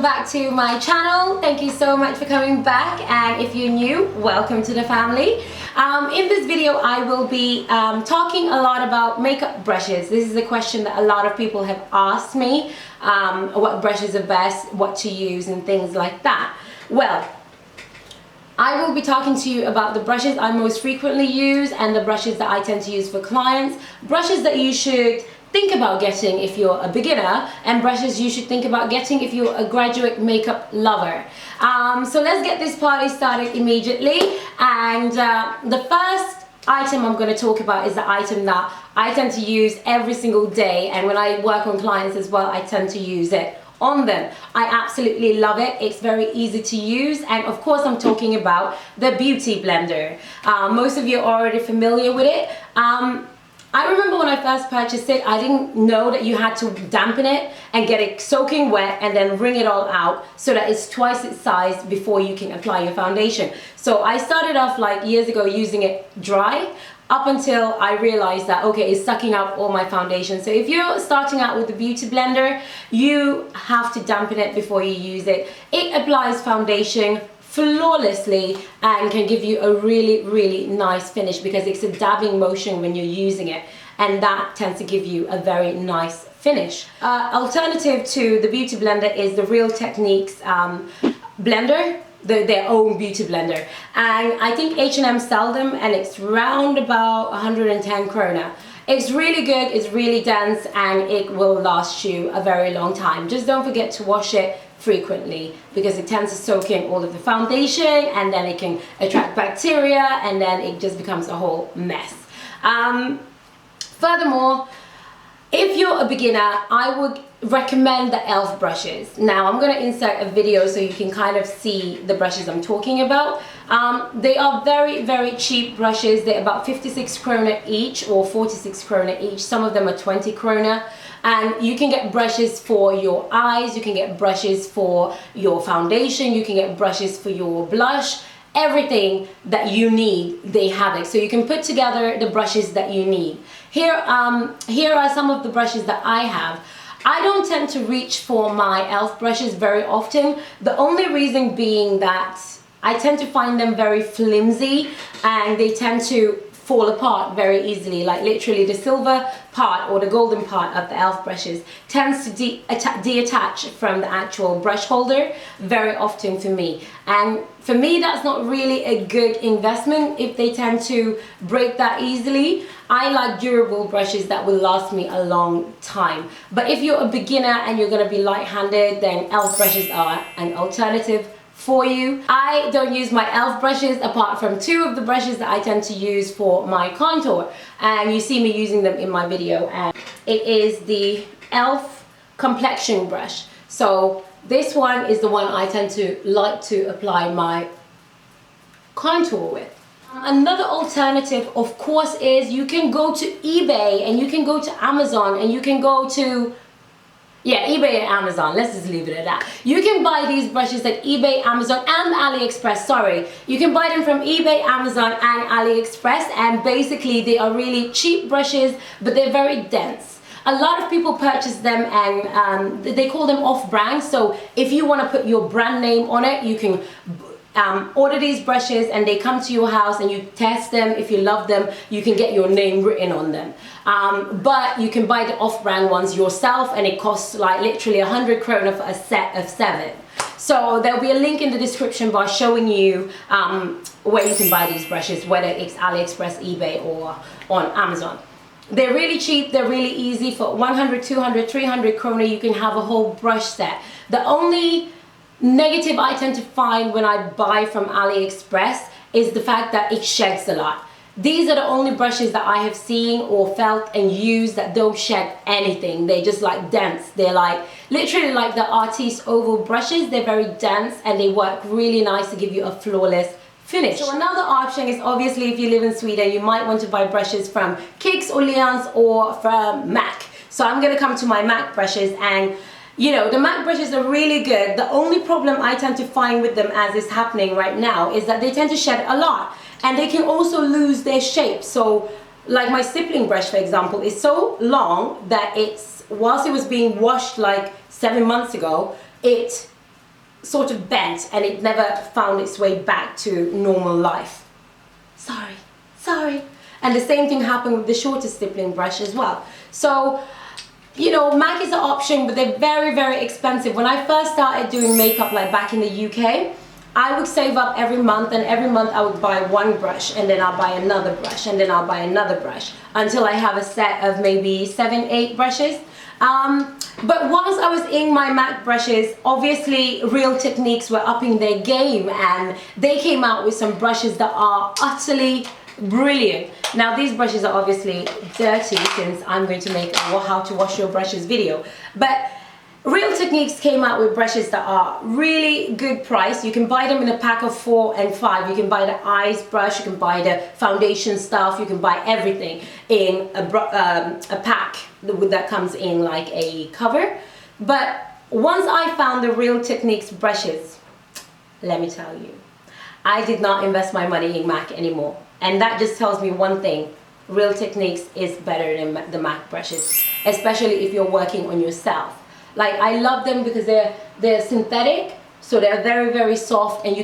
back to my channel. Thank you so much for coming back, and if you're new, welcome to the family. In this video I will be talking a lot about makeup brushes. This is a question that a lot of people have asked me, what brushes are best, what to use and things like that. Well, I will be talking to you about the brushes I most frequently use and the brushes that I tend to use for clients, brushes that you should think about getting if you're a beginner, and brushes you should think about getting if you're a graduate makeup lover. So let's get this party started immediately, and the first item I'm going to talk about is the item that I tend to use every single day, and when I work on clients as well I tend to use it on them. I absolutely love it. It's very easy to use, and of course I'm talking about the Beauty Blender. Most of you are already familiar with it. I remember when I first purchased it, I didn't know that you had to dampen it and get it soaking wet and then wring it all out so that it's twice its size before you can apply your foundation. So I started off like years ago using it dry up until I realized that okay, it's sucking up all my foundation. So if you're starting out with the Beauty Blender, you have to dampen it before you use it. It applies foundation flawlessly and can give you a really nice finish because it's a dabbing motion when you're using it, and that tends to give you a very nice finish. Alternative to the Beauty Blender is the Real Techniques blender, their own beauty blender, and I think H&M sell them, and it's round about 110 krona. It's really good, it's really dense, and it will last you a very long time. Just don't forget to wash it frequently because it tends to soak in all of the foundation, and then it can attract bacteria, and then it just becomes a whole mess. Furthermore, if you're a beginner, I would recommend the e.l.f. brushes. Now I'm going to insert a video so you can kind of see the brushes I'm talking about. They are very cheap brushes. They're about 56 krona each or 46 krona each. Some of them are 20 krona. And you can get brushes for your eyes, you can get brushes for your foundation, you can get brushes for your blush. Everything that you need, they have it. So you can put together the brushes that you need. Here are some of the brushes that I have. I don't tend to reach for my e.l.f. brushes very often. The only reason being that I tend to find them very flimsy, and they tend to fall apart very easily. Like literally the silver part or the golden part of the e.l.f. brushes tends to detach from the actual brush holder very often for me, and for me that's not really a good investment if they tend to break that easily. I like durable brushes that will last me a long time, but if you're a beginner and you're going to be light-handed, then e.l.f. brushes are an alternative for you. I don't use my e.l.f. brushes apart from two of the brushes that I tend to use for my contour, and you see me using them in my video, and it is the e.l.f. complexion brush. So this one is the one I tend to like to apply my contour with. Another alternative of course is you can go to eBay, and you can go to Amazon, and you can go to eBay and Amazon. Let's just leave it at that. You can buy these brushes at eBay, Amazon, and AliExpress. Sorry, you can buy them from eBay, Amazon, and AliExpress, and basically they are really cheap brushes, but they're very dense. A lot of people purchase them, and they call them off-brand. So if you want to put your brand name on it, you can order these brushes, and they come to your house, and you test them. If you love them, you can get your name written on them. But you can buy the off-brand ones yourself, and it costs like literally 100 krona for a set of 7. So there'll be a link in the description bar showing you where you can buy these brushes, whether it's AliExpress, eBay, or on Amazon. They're really cheap, they're really easy. For 100, 200, 300 krona you can have a whole brush set. The only negative I tend to find when I buy from AliExpress is the fact that it sheds a lot. These are the only brushes that I have seen or felt and used that don't shed anything. They're just like dense. They're like literally like the Artiste Oval brushes. They're very dense, and they work really nice to give you a flawless finish. So another option is, obviously if you live in Sweden, you might want to buy brushes from Kicks or Leons or from MAC. So I'm going to come to my MAC brushes, and you know, the MAC brushes are really good. The only problem I tend to find with them, as is happening right now, is that they tend to shed a lot, and they can also lose their shape. So like my stippling brush, for example, is so long that whilst it was being washed like 7 months ago, it sort of bent and it never found its way back to normal life. Sorry. And the same thing happened with the shorter stippling brush as well. So, you know, MAC is an option, but they're very, very expensive. When I first started doing makeup, like back in the UK, I would save up every month, and every month I would buy one brush, and then I'll buy another brush, and then I'll buy another brush, until I have a set of maybe 7, 8 brushes. But once I was in my MAC brushes, obviously Real Techniques were upping their game, and they came out with some brushes that are utterly brilliant. Now these brushes are obviously dirty, since I'm going to make a how to wash your brushes video, but Real Techniques came out with brushes that are really good price. You can buy them in a pack of 4 and 5. You can buy the eyes brush, you can buy the foundation stuff, you can buy everything in a pack that comes in like a cover. But once I found the Real Techniques brushes, let me tell you, I did not invest my money in MAC anymore. And that just tells me one thing: Real Techniques is better than the MAC brushes, especially if you're working on yourself. Like, I love them because they're synthetic, so they're very, very soft, and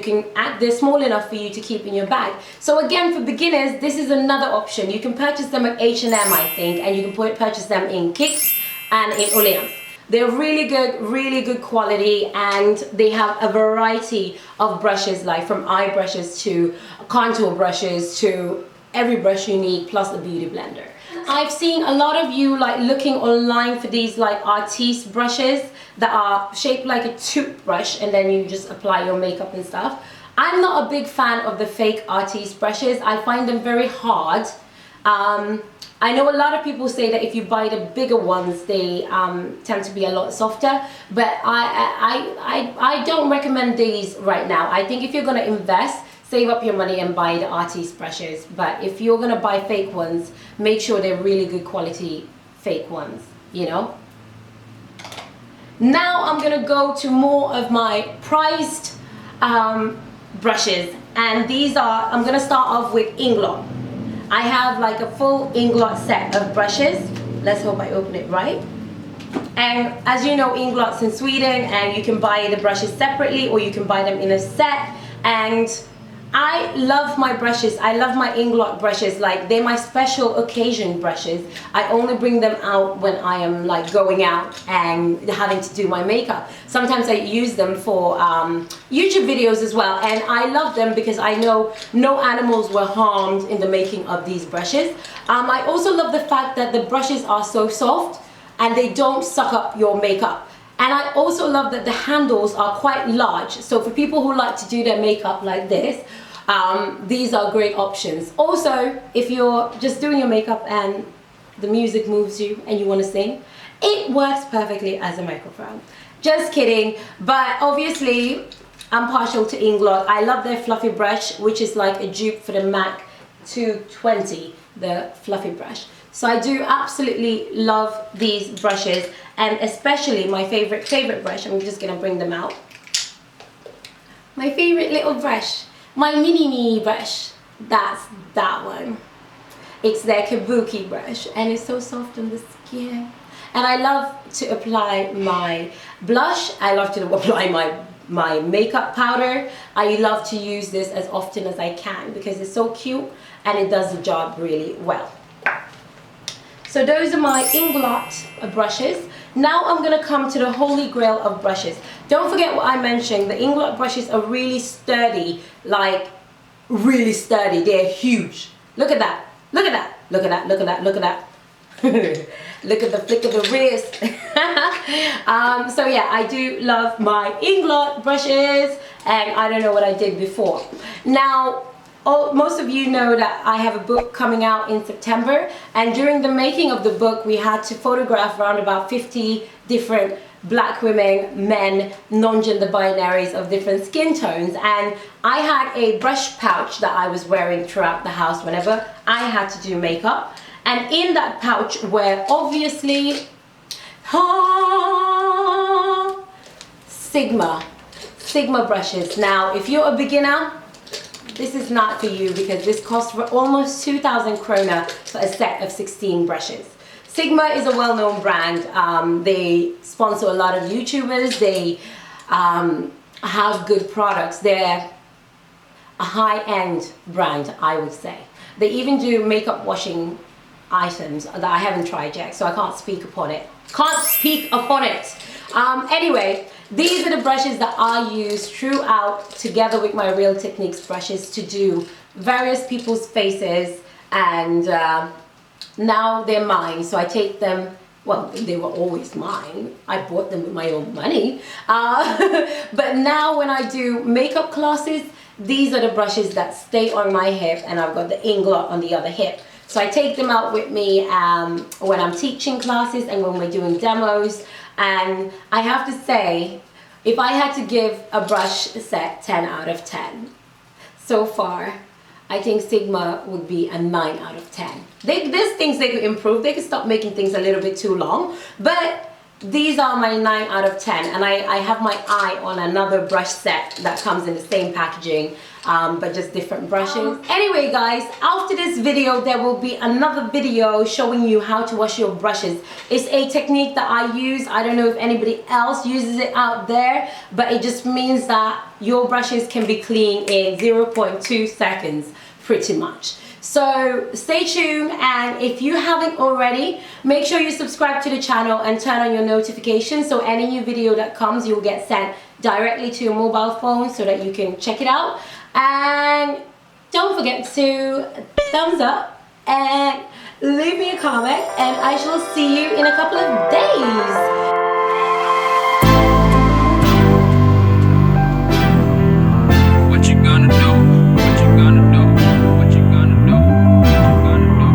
they're small enough for you to keep in your bag. So again, for beginners, this is another option. You can purchase them at H&M, I think, and you can purchase them in Kicks and in Orleans. They're really good quality, and they have a variety of brushes, like from eye brushes to contour brushes to every brush you need, plus a beauty blender. I've seen a lot of you like looking online for these like artiste brushes that are shaped like a toothbrush, and then you just apply your makeup and stuff. I'm not a big fan of the fake artiste brushes. I find them very hard. I know a lot of people say that if you buy the bigger ones, they tend to be a lot softer, but I don't recommend these right now. I think if you're going to invest, save up your money and buy the artiste brushes. But if you're going to buy fake ones, make sure they're really good quality fake ones, you know. Now I'm going to go to more of my prized brushes, and these are, I'm going to start off with Inglot. I have like a full Inglot set of brushes. Let's hope I open it right. And as you know, Inglot's in Sweden, and you can buy the brushes separately or you can buy them in a set. And I love my brushes. I love my Inglot brushes. Like, they're my special occasion brushes. I only bring them out when I am like going out and having to do my makeup. Sometimes I use them for YouTube videos as well, and I love them because I know no animals were harmed in the making of these brushes. I also love the fact that the brushes are so soft and they don't suck up your makeup. And I also love that the handles are quite large. So for people who like to do their makeup like this, these are great options. Also, if you're just doing your makeup and the music moves you and you want to sing, it works perfectly as a microphone. Just kidding. But obviously, I'm partial to Inglot. I love their fluffy brush, which is like a dupe for the MAC 220, the fluffy brush. So I do absolutely love these brushes, and especially my favorite brush. I'm just gonna bring them out. My favorite little brush, my mini brush, that's that one. It's their Kabuki brush, and it's so soft on the skin. And I love to apply my blush. I love to apply my makeup powder. I love to use this as often as I can because it's so cute and it does the job really well. So those are my Inglot brushes. Now I'm going to come to the holy grail of brushes. Don't forget what I mentioned. The Inglot brushes are really sturdy, like really sturdy. They're huge. Look at that. Look at that. Look at that. Look at that. Look at that. Look at the flick of the wrist. So yeah, I do love my Inglot brushes, and I don't know what I did before. Now, most of you know that I have a book coming out in September, and during the making of the book we had to photograph around about 50 different black women, men, non-gender binaries of different skin tones, and I had a brush pouch that I was wearing throughout the house whenever I had to do makeup. And in that pouch were obviously Sigma brushes. Now if you're a beginner, this is not for you because this costs almost 2,000 krona for a set of 16 brushes. Sigma is a well-known brand. They sponsor a lot of YouTubers. They have good products. They're a high-end brand, I would say. They even do makeup washing items that I haven't tried yet, so I can't speak upon it. Anyway, these are the brushes that I use throughout, together with my Real Techniques brushes, to do various people's faces, and now they're mine, so I take them. Well, they were always mine. I bought them with my own money. But now when I do makeup classes, these are the brushes that stay on my hip, and I've got the Inglot on the other hip. So I take them out with me when I'm teaching classes and when we're doing demos. And I have to say, if I had to give a brush set 10 out of 10, so far, I think Sigma would be a 9 out of 10. There's things they could improve. They could stop making things a little bit too long. But these are my 9 out of 10. And I have my eye on another brush set that comes in the same packaging, but just different brushes. Anyway, guys, after this video, there will be another video showing you how to wash your brushes. It's a technique that I use. I don't know if anybody else uses it out there, but it just means that your brushes can be clean in 0.2 seconds, pretty much. So stay tuned, and if you haven't already, make sure you subscribe to the channel and turn on your notifications, so any new video that comes, you'll get sent directly to your mobile phone so that you can check it out. And don't forget to thumbs up and leave me a comment, and I shall see you in a couple of days.